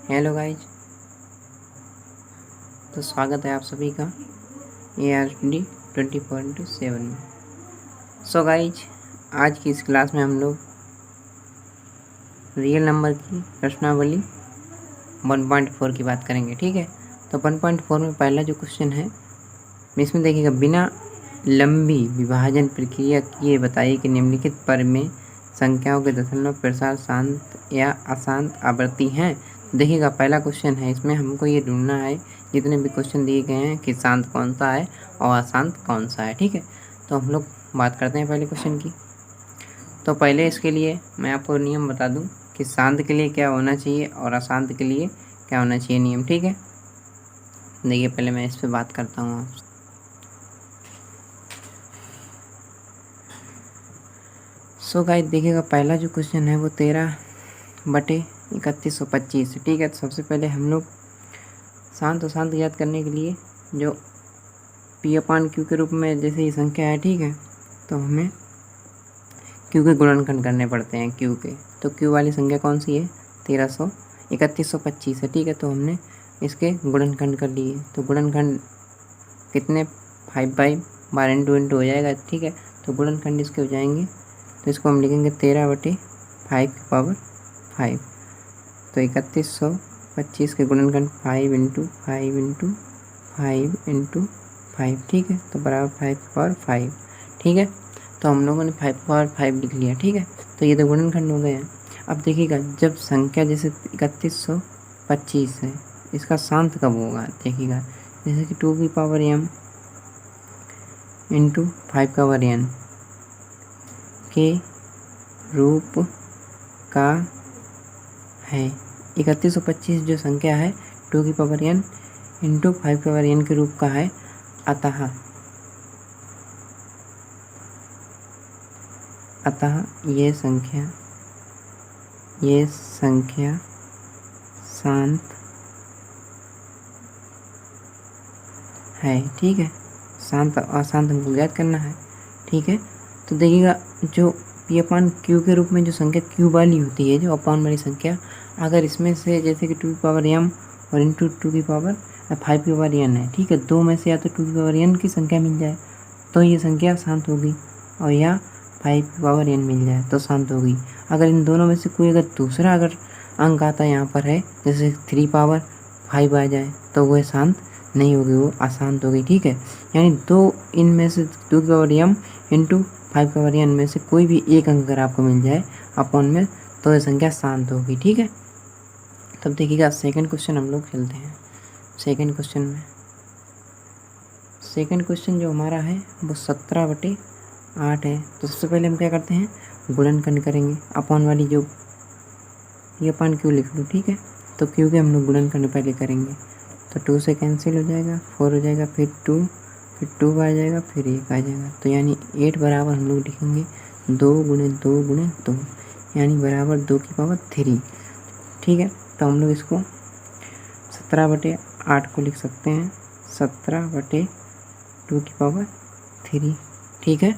Hello guys. तो स्वागत है आप सभी का ARD 20.7 में। सो गाइज, आज की इस क्लास में हम लोग रियल नंबर की प्रश्नावली 1.4 की बात करेंगे। ठीक है, तो 1.4 में पहला जो क्वेश्चन है इसमें देखिएगा, बिना लंबी विभाजन प्रक्रिया किए बताइए कि निम्नलिखित पर में संख्याओं के दशमलव प्रसार शांत या अशांत आवृत्ति हैं। देखिएगा, पहला क्वेश्चन है, इसमें हमको ये ढूंढना है जितने भी क्वेश्चन दिए गए हैं कि शांत कौन सा है और अशांत कौन सा है। ठीक है, तो हम लोग बात करते हैं पहले क्वेश्चन की। तो पहले इसके लिए मैं आपको नियम बता दूं कि शांत के लिए क्या होना चाहिए और अशांत के लिए क्या होना चाहिए नियम। ठीक है, देखिए पहले मैं इस पर बात करता हूँ आपसे। सो गाइस, देखिएगा, पहला जो क्वेश्चन है वो 13/3125। ठीक है, तो सबसे पहले हम लोग शांत अशांत ज्ञात करने के लिए जो P/Q के रूप में जैसे ये संख्या है, ठीक है, तो हमें Q के गुणनखंड करने पड़ते हैं। Q के, तो Q वाली संख्या कौन सी है? 3125 है। ठीक है, तो हमने इसके गुणनखंड कर लिए। तो गुणनखंड कितने 5/12 इंटू हो जाएगा। ठीक है, तो गुणनखंड इसके हो जाएंगे, तो इसको हम लिखेंगे 13/5 तो 3125 के गुणनखंड 5 इंटू 5 इंटू 5 इंटू 5। ठीक है, तो बराबर 5/5। ठीक है, तो हम लोगों ने 5/5 लिख लिया। ठीक है, तो ये तो गुणनखंड हो गया। अब देखिएगा, जब संख्या जैसे 3125 है, इसका शांत कब होगा? देखिएगा, जैसे कि 2m इंटू 5n के रूप का है। 3125 जो संख्या है 2n इंटू 5n के रूप का है। अतः ये संख्या शांत है। ठीक है, शांत अशांत हमको ज्ञात करना है। ठीक है, तो देखिएगा, जो P/Q के रूप में जो संख्या Q वाली होती है, जो अपान वाली संख्या, अगर इसमें से जैसे कि 2m और इंटू 5n है, ठीक है, दो में से या तो 2n की संख्या मिल जाए तो ये संख्या शांत होगी, और या 5n मिल जाए तो शांत होगी। अगर इन दोनों में से कोई अगर दूसरा अगर अंक आता यहाँ पर है, जैसे 3/5 आ जाए, तो वह शांत नहीं होगी, वो अशांत होगी। ठीक है, यानी दो इनमें से 2m इंटू 5n में से कोई भी एक अंक अगर आपको मिल जाए अपॉन में, तो यह संख्या शांत होगी। ठीक है, तब देखिएगा सेकंड क्वेश्चन हम लोग खेलते हैं। सेकंड क्वेश्चन जो हमारा है वो 17/8 है। तो सबसे पहले हम क्या करते हैं, गुणनखंड करेंगे। अपॉन वाली जो P/Q लिख लो। ठीक है, तो Q के हम लोग गुणनखंड पहले करेंगे, तो 2 से कैंसिल हो जाएगा, 4 हो जाएगा, फिर 2 आ जाएगा, फिर 1 आ जाएगा, तो यानी 8 बराबर हम लोग लिखेंगे 2 गुणे 2 गुणे 2, यानी बराबर 2⁻3। ठीक है, तो हम लोग इसको 17/8 को लिख सकते हैं 17/2⁻3। ठीक है,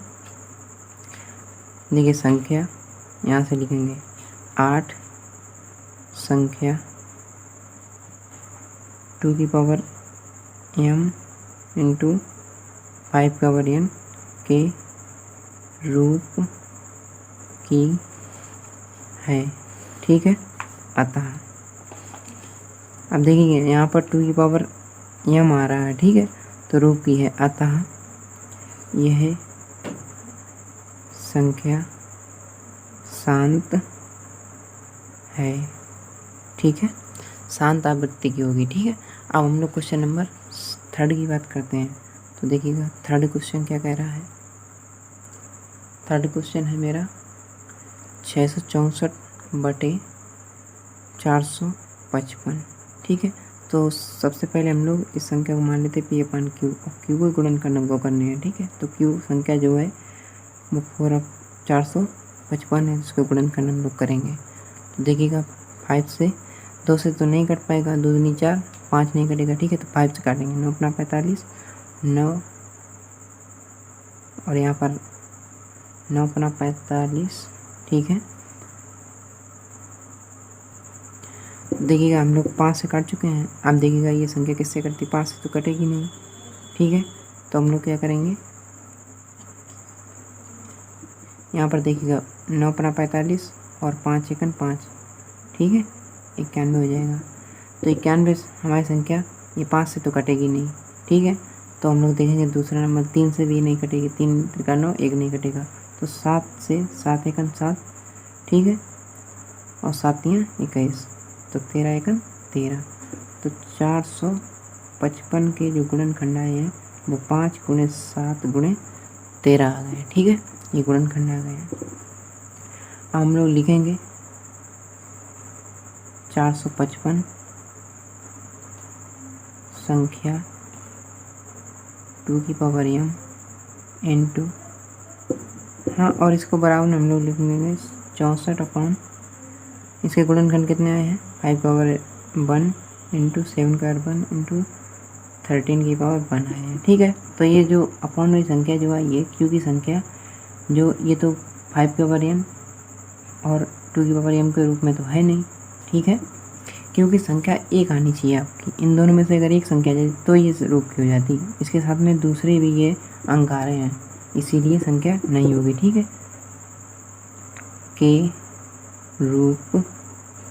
देखिए संख्या यहाँ से लिखेंगे 8 संख्या 2m इंटू 5n के रूप की है। ठीक है, अतः अब देखिए यहाँ पर 2m आ रहा है। ठीक है, तो रूप की है, अतः यह संख्या शांत है। ठीक है, शांत आवृत्ति की होगी। ठीक है, अब हम लोग क्वेश्चन नंबर 3 की बात करते हैं। तो देखिएगा, थर्ड क्वेश्चन क्या कह रहा है। थर्ड क्वेश्चन है मेरा 664/455। ठीक है, तो सबसे पहले हम लोग इस संख्या को मान लेते हैं P/Q, और Q को गुणनखंड हमको करने हैं। ठीक है, तो Q संख्या जो है वो 455 है, इसको गुणनखंड हम लोग करेंगे। तो देखिएगा, 5 से 2 से तो नहीं कट पाएगा, 2 दूनी 4, 5 नहीं कटेगा। ठीक है, तो 5 से काटेंगे, 9×45 9, और यहाँ पर 9×45। ठीक है, देखिएगा हम लोग 5 से काट चुके हैं। अब देखिएगा ये संख्या किससे कटती, 5 से तो कटेगी नहीं, ठीक है। तो हम लोग क्या करेंगे, यहाँ पर देखिएगा 9 पना 45 और 5 एकन 5, ठीक है, 91 हो जाएगा। तो 91 हमारी संख्या ये 5 से तो कटेगी नहीं, ठीक है। तो हम लोग देखेंगे दूसरा नंबर 3 से भी नहीं कटेगी, 3 त्रिका 9, 1 नहीं कटेगा। तो 7 से 7 एकन 7, ठीक है, और 7 तियाँ 21, तो 13 एकन 13। तो 455 के जो गुणनखंड आए हैं वो 5 × 7 × 13 आ गए, ठीक है, ये गुणनखंड आ गए हैं। अब हम लोग लिखेंगे 455 संख्या 2 की पावर m इंटू, हाँ, और इसको बराबर में हम लोग लिखेंगे 64 इसके गुणनखंड कितने आए हैं, 5 पावर 1 इंटू 7 का 1 इंटू 13 की पावर 1 आए हैं, ठीक है। तो ये जो अपॉन वाली संख्या जो है ये क्यू की संख्या जो ये तो 5 की पावर m और 2 की पावर m के रूप में तो है नहीं, ठीक है, क्योंकि संख्या एक आनी चाहिए आपकी। इन दोनों में से अगर एक संख्या आ जाती तो ये रूप की हो जाती, इसके साथ में दूसरे भी ये अंक आ रहे हैं, इसीलिए संख्या नहीं होगी, ठीक है, के रूप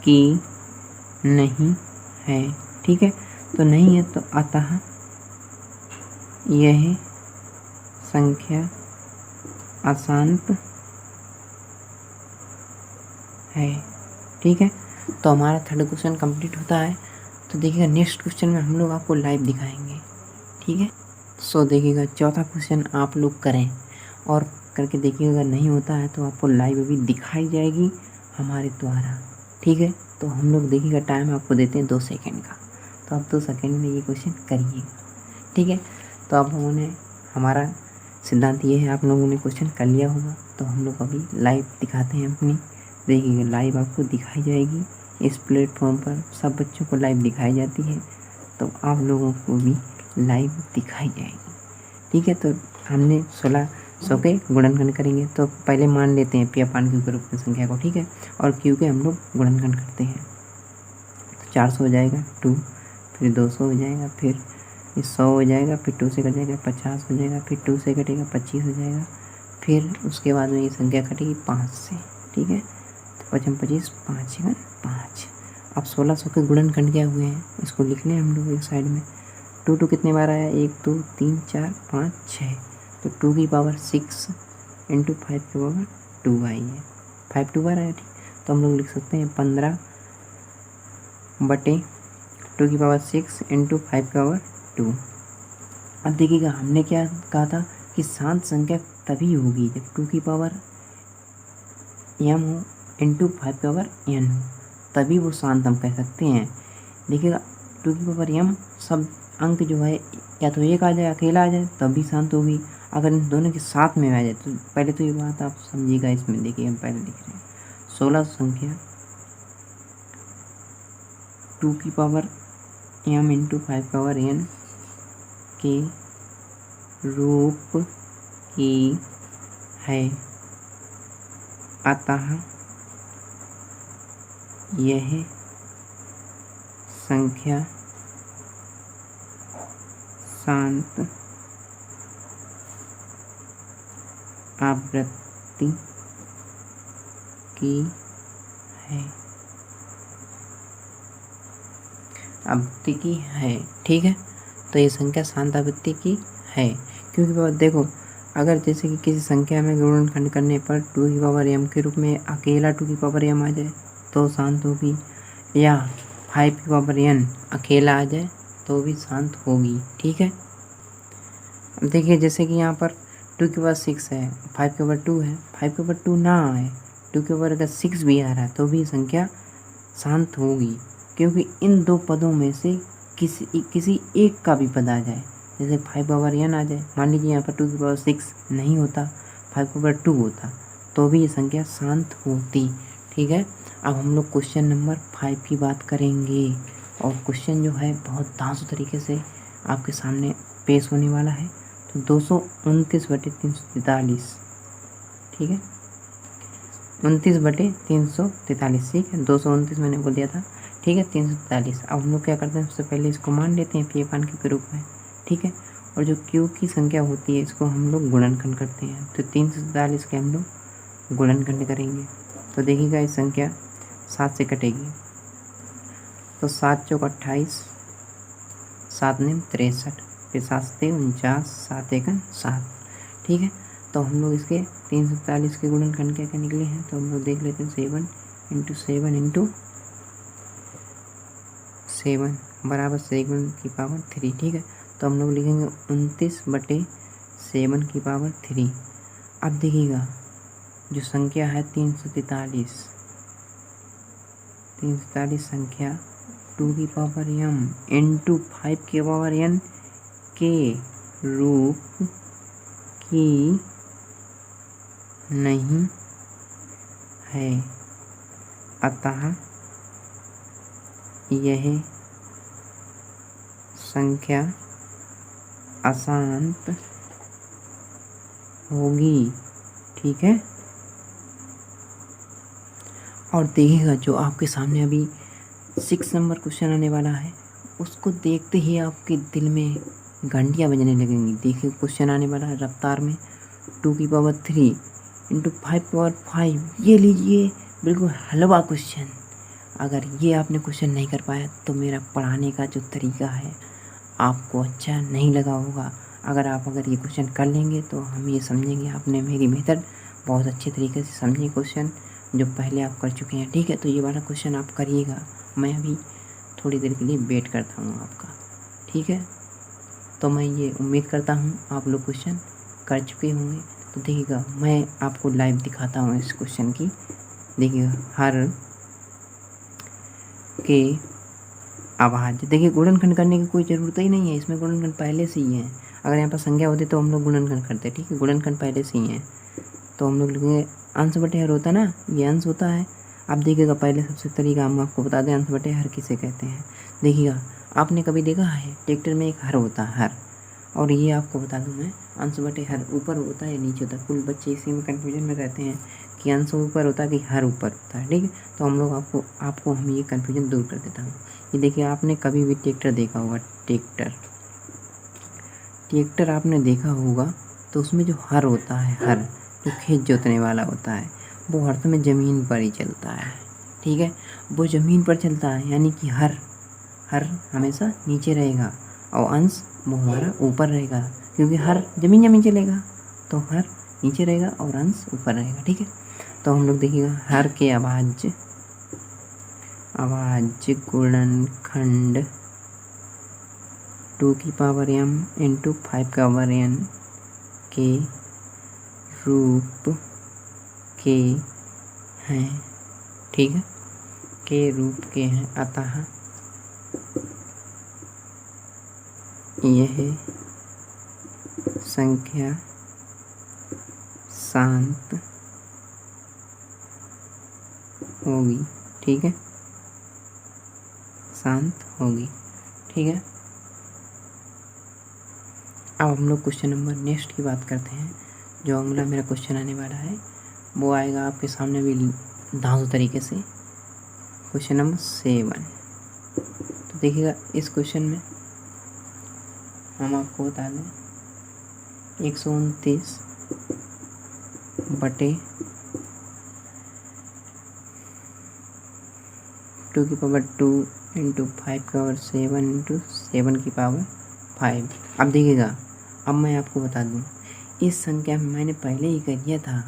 की नहीं है, ठीक है। तो नहीं है तो अतः यह संख्या अशांत है, ठीक है। तो हमारा थर्ड क्वेश्चन कंप्लीट होता है। तो देखिएगा नेक्स्ट क्वेश्चन में हम लोग आपको लाइव दिखाएंगे, ठीक है। सो देखिएगा चौथा क्वेश्चन आप लोग करें और करके देखिएगा, अगर नहीं होता है तो आपको लाइव अभी दिखाई जाएगी हमारे द्वारा, ठीक है। तो हम लोग देखिएगा टाइम आपको देते हैं 2 सेकंड का, तो आप 2 सेकंड में ये क्वेश्चन करिएगा, ठीक है। तो आप लोगों ने, हमारा सिद्धांत ये है, आप लोगों ने क्वेश्चन कर लिया होगा, तो हम लोग अभी लाइव दिखाते हैं अपनी, देखिएगा लाइव आपको दिखाई जाएगी। इस प्लेटफॉर्म पर सब बच्चों को लाइव दिखाई जाती है, तो आप लोगों को भी लाइव दिखाई जाएगी, ठीक है। तो हमने 1600 के गुणनखंड करेंगे, तो पहले मान लेते हैं p अपान q के रूप में संख्या को, ठीक है, और q के हम लोग गुणनखंड करते हैं। तो 400 हो जाएगा 2, फिर 200 हो जाएगा, फिर 100 हो जाएगा, फिर 2 से कट जाएगा 50 हो जाएगा, फिर 2 से कटेगा 25 हो जाएगा, फिर उसके बाद में ये संख्या कटेगी 5 से, ठीक है। तो 5 25 5 5। अब 1600 के गुणनखंड क्या हुए हैं इसको लिख लें हम लोग एक साइड में। 2 कितने बार आया, 1 2 3 4 5 6, तो 2 की पावर 6 इंटू 5 की पावर 2 आई है, 5 2 बार आया, ठीक। तो हम लोग लिख सकते हैं 15 बटे 2 की पावर 6 इंटू 5 की पावर 2। अब देखिएगा हमने क्या कहा था कि शांत संख्या तभी होगी जब 2 की पावर m हो इंटू 5 की पावर n हो, तभी वो शांत हम कह सकते हैं। देखिएगा 2 की पावर m सब अंक जो है या तो एक आ जाए, अकेला आ जाए तभी शांत होगी, अगर इन दोनों के साथ में आ जाए तो पहले तो ये बात आप समझिएगा। इसमें देखिए हम पहले लिख रहे हैं 16 संख्या 2 की पावर m इंटू 5 की पावर n के रूप की है, अतः यह संख्या शांत आवृत्ति की है, आवृत्ति की है, ठीक है। तो ये संख्या शांत आवृत्ति की है, क्योंकि देखो अगर जैसे कि किसी संख्या में गुणनखंड करने पर 2 की पावर m के रूप में अकेला 2 की पावर m आ जाए तो शांत होगी, या 5 की पावर n अकेला आ जाए तो भी शांत होगी, ठीक है। अब देखिए जैसे कि यहाँ पर 2 की पावर 6 है, 5 की पावर 2 है, 5 की पावर 2 ना आए, 2 की पावर अगर 6 भी आ रहा है तो भी संख्या शांत होगी, क्योंकि इन दो पदों में से किसी एक का भी पद आ जाए, जैसे 5 पावर n आ जाए, मान लीजिए यहाँ पर 2 की पावर 6 नहीं होता, 5 पावर 2 होता, तो भी ये संख्या शांत होती, ठीक है। अब हम लोग क्वेश्चन नंबर 5 की बात करेंगे, और क्वेश्चन जो है बहुत धांसू तरीके से आपके सामने पेश होने वाला है। तो 229 बटे 343, ठीक है, 29 बटे 343, ठीक है, 229 मैंने बोल दिया था, ठीक है, 343। अब हम लोग क्या करते हैं, सबसे पहले इसको मान लेते हैं पी अपान क्यू के रूप में, ठीक है। और जो क्यू की संख्या होती है इसको हम लोग गुणनखंड करते हैं, तो 343 के हम लोग गुणनखंड करेंगे। तो देखिएगा इस संख्या 7 से कटेगी, तो 7 चौक 28, 7 9 63, फिर 7 7 49, 7 1 7, ठीक है। तो हम लोग इसके 343 के गुणनखंड क्या क्या निकले हैं, तो हम लोग देख लेते हैं। 7 × 7 × 7 बराबर 7 की पावर 3, ठीक है। तो हम लोग लिखेंगे 29/7 की पावर 3। अब देखिएगा जो संख्या है 343 संख्या 2 की पावर m × 5 की पावर n के रूप की नहीं है, अतः यह संख्या अशांत होगी, ठीक है। और देखिएगा जो आपके सामने अभी 6 नंबर क्वेश्चन आने वाला है, उसको देखते ही आपके दिल में घंटियाँ बजने लगेंगी। देखिए क्वेश्चन आने वाला है रफ्तार में 2 की पावर 3 × 5 की पावर 5, ये लीजिए बिल्कुल हलवा क्वेश्चन। अगर ये आपने क्वेश्चन नहीं कर पाया तो मेरा पढ़ाने का जो तरीका है आपको अच्छा नहीं लगा होगा। अगर ये क्वेश्चन कर लेंगे तो हम ये समझेंगे आपने मेरी मेथड बहुत अच्छे तरीके से समझे क्वेश्चन जो पहले आप कर चुके हैं, ठीक है। तो ये वाला क्वेश्चन आप करिएगा, मैं अभी थोड़ी देर के लिए वेट करता हूँ आपका, ठीक है। तो मैं ये उम्मीद करता हूँ आप लोग क्वेश्चन कर चुके होंगे। तो देखिएगा मैं आपको लाइव दिखाता हूँ इस क्वेश्चन की। देखिएगा हर के अभाज्य, देखिए गुणनखंड करने की कोई ज़रूरत ही नहीं है, इसमें गुणनखंड पहले से ही है। अगर यहाँ पर संख्या होती तो हम लोग गुणनखंड करते, ठीक है। गुणनखंड पहले से ही है, तो हम लोग लिखेंगे अंश बटे हर होता है ना, ये अंश होता है। अब देखिएगा पहले सबसे तरीका हम आपको बता दें अंश बटे हर किसे कहते हैं। देखिएगा आपने कभी देखा है ट्रैक्टर में एक हर होता है, हर, और ये आपको बता दूं मैं, अंश बटे हर ऊपर होता है या नीचे होता है। कुल बच्चे इसी में कन्फ्यूजन में रहते हैं कि अंश ऊपर होता है कि हर ऊपर होता है, ठीक है। तो हम लोग आपको हम ये कन्फ्यूजन दूर कर देता हूँ। ये देखिए आपने कभी भी ट्रैक्टर देखा होगा, ट्रैक्टर आपने देखा होगा, तो उसमें जो हर होता है, हर जो खेत जोतने वाला होता है, वो हर समय ज़मीन पर ही चलता है, ठीक है। वो ज़मीन पर चलता है, यानी कि हर हमेशा नीचे रहेगा और अंश वो हमारा ऊपर रहेगा, क्योंकि हर ज़मीन चलेगा, तो हर नीचे रहेगा और अंश ऊपर रहेगा, ठीक है। तो हम लोग देखिएगा हर के अभाज्य गुणनखंड 2 की पावर m × 5 का पावर n के रूप के हैं, ठीक है, के रूप के हैं, अतः यह संख्या शांत होगी, ठीक है, शांत होगी, ठीक है। अब हम लोग क्वेश्चन नंबर नेक्स्ट की बात करते हैं। जो अगला मेरा क्वेश्चन आने वाला है वो आएगा आपके सामने भी धांसू तरीके से, क्वेश्चन नंबर 7। तो देखिएगा इस क्वेश्चन में हम आपको बता दें 129 बटे 2 की पावर 2 × 5 की पावर 7 × 7 की पावर 5। अब देखिएगा, अब मैं आपको बता दूं इस संख्या में मैंने पहले ही कह दिया था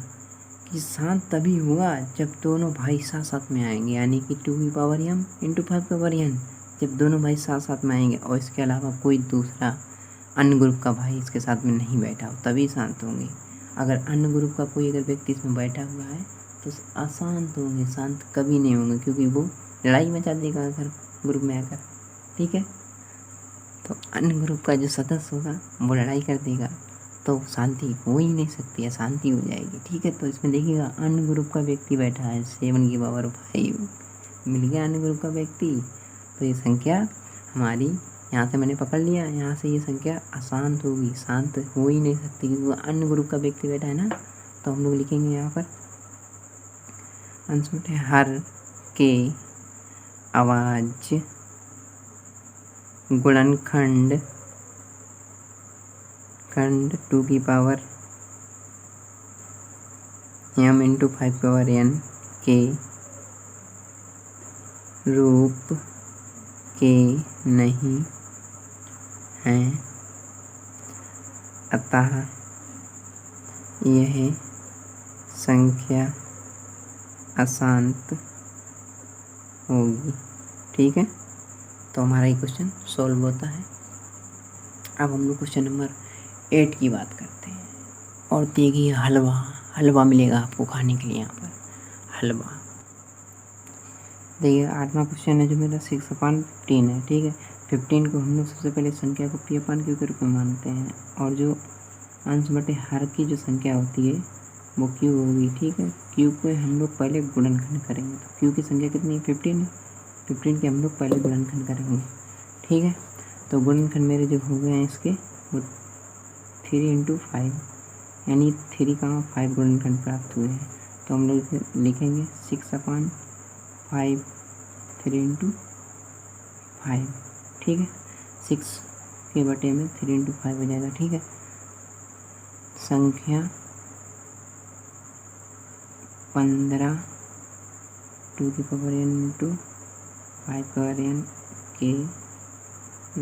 कि शांत तभी होगा जब दोनों भाई साथ साथ में आएंगे, यानी कि 2 की पावर m × 5 की पावर n, जब दोनों भाई साथ साथ में आएंगे और इसके अलावा कोई दूसरा अन्य ग्रुप का भाई इसके साथ में नहीं बैठा हो तभी शांत होंगे। अगर अन्य ग्रुप का कोई अगर व्यक्ति इसमें बैठा हुआ है तो अशांत होंगे, शांत कभी नहीं होंगे, क्योंकि वो लड़ाई मचा देगा अगर ग्रुप में आकर, ठीक है। तो अन्य ग्रुप का जो सदस्य होगा वो लड़ाई कर देगा, तो शांति हो ही नहीं सकती, अशांति हो जाएगी, ठीक है। तो इसमें देखिएगा अन्य ग्रुप का व्यक्ति बैठा है 7 की पावर 5 मिल गया अन्य ग्रुप का व्यक्ति, तो ये संख्या हमारी यहाँ से मैंने पकड़ लिया, यहाँ से ये संख्या अशांत होगी, शांत हो ही नहीं सकती क्योंकि अन्य ग्रुप का व्यक्ति बैठा है ना। तो हम लोग लिखेंगे यहाँ पर अंश बटे हर के आवाज गुणनखंड खंड 2 की power m into 5 power n के रूप के नहीं हैं, अतः यह संख्या अशांत होगी। ठीक है, तो हमारा ये क्वेश्चन सॉल्व होता है। अब हम लोग क्वेश्चन नंबर 8 की बात करते हैं। और देखिए हलवा मिलेगा आपको खाने के लिए। यहाँ पर हलवा देखिए 8वां क्वेश्चन है जो मेरा 6/15 है। ठीक है, 15 को हम लोग सबसे पहले संख्या को p/q के रूप में मानते हैं, और जो अंश बटे हर की जो संख्या होती है वो q होगी। ठीक है, q को हम लोग पहले गुणनखंड करेंगे, तो q की संख्या कितनी है? 15 है। 15 के हम लोग पहले गुणनखंड करेंगे। ठीक है, तो गुणनखंड मेरे जो हो गए हैं इसके वो 3 इंटू 5, यानी 3,5 गुणनखंड प्राप्त हुए हैं। तो हम लोग लिखेंगे 6/5 3 इंटू 5। ठीक है, 6 के बटे में 3 इंटू 5 हो जाएगा। ठीक है, संख्या 15 2 की power n into 5 power n के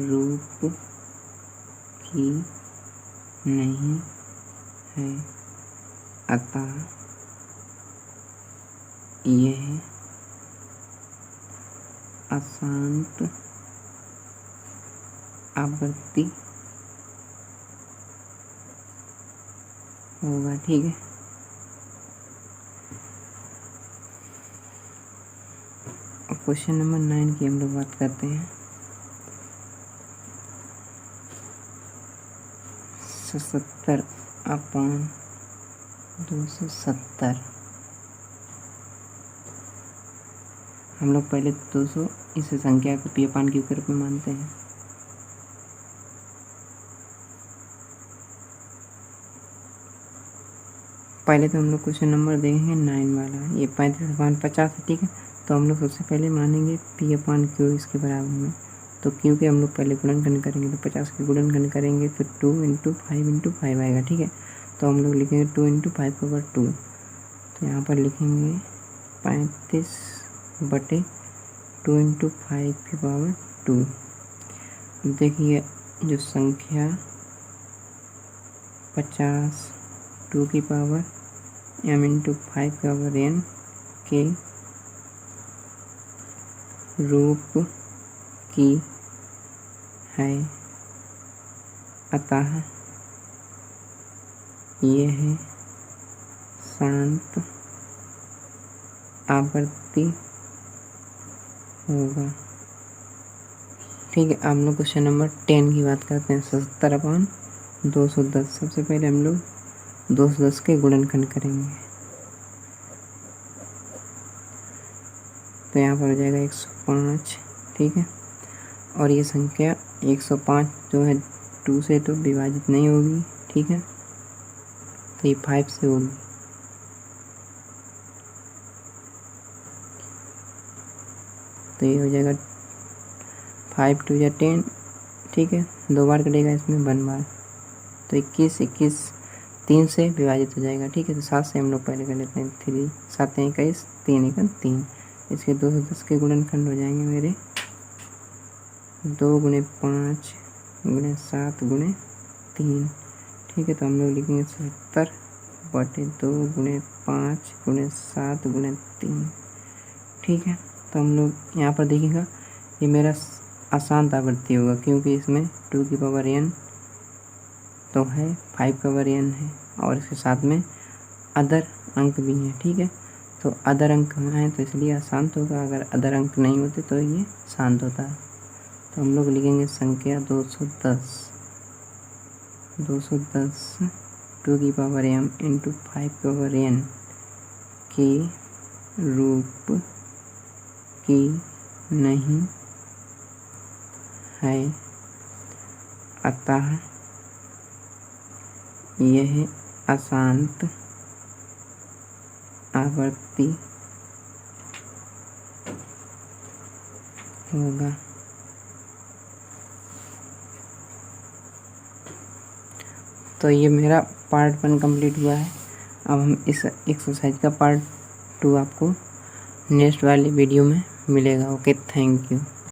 रूप की नहीं है, अतः यह अशांत आवृत्ति होगा। ठीक है, क्वेश्चन नंबर 9 की हम लोग बात करते हैं। 70/270। हम लोग पहले 200 इस संख्या को p/q के रूप में मानते हैं। पहले तो हम लोग क्वेश्चन नंबर देखेंगे 9 वाला, ये 35/50 है। ठीक है, तो हम लोग सबसे पहले मानेंगे p/q इसके बराबर में, तो q के हम लोग पहले गुणनखंड करेंगे, तो 50 के गुणनखंड करेंगे फिर 2 इंटू 5 इंटू 5 आएगा। ठीक है, तो हम लोग लिखेंगे 2 इंटू 5 पावर 2, तो यहाँ पर लिखेंगे 35/2 इंटू 5 की पावर 2। देखिए जो संख्या 50 2 की पावर m इंटू 5 की पावर n के रूप की है, अतः यह शांत आवृत्ति होगा। ठीक है, हम लोग क्वेश्चन नंबर 10 की बात करते हैं। 70/210। सबसे पहले हम लोग 210 के गुणनखंड करेंगे, तो यहाँ पर हो जाएगा 105। ठीक है, और ये संख्या 105 जो है 2 से तो विभाजित नहीं होगी। ठीक है, तो ये 5 से होगी। तो ये हो जाएगा 5 2 या 10। ठीक है, 2 बार कटेगा इसमें 1 बार, तो 21 3 से विभाजित हो जाएगा। ठीक है, तो 7 से हम लोग पहले कर लेते हैं। 3 7 21 3 1 3। इसके 210 के गुणनखंड हो जाएंगे मेरे 2 × 5 × 7 × 3। ठीक है, तो हम लोग लिखेंगे 70/2 × 5 × 7 × 3। ठीक है, तो हम लोग यहाँ पर देखिएगा ये मेरा अशांत आवृत्ति होगा, क्योंकि इसमें 2 की पावर n तो है, 5 की पावर n है, और इसके साथ में अदर अंक भी हैं। ठीक है, तो अदर अंक हैं तो इसलिए अशांत होगा, अगर अदर अंक नहीं होते तो ये शांत होता है। तो हम लोग लिखेंगे संख्या 210 2 की पावर m इंटू 5 की पावर n के रूप की नहीं है, अतः यह अशांत आवृत्ति होगा। तो ये मेरा पार्ट 1 कंप्लीट हुआ है। अब हम इस एक्सरसाइज का पार्ट 2 आपको नेक्स्ट वाली वीडियो में मिलेगा। Okay, thank you.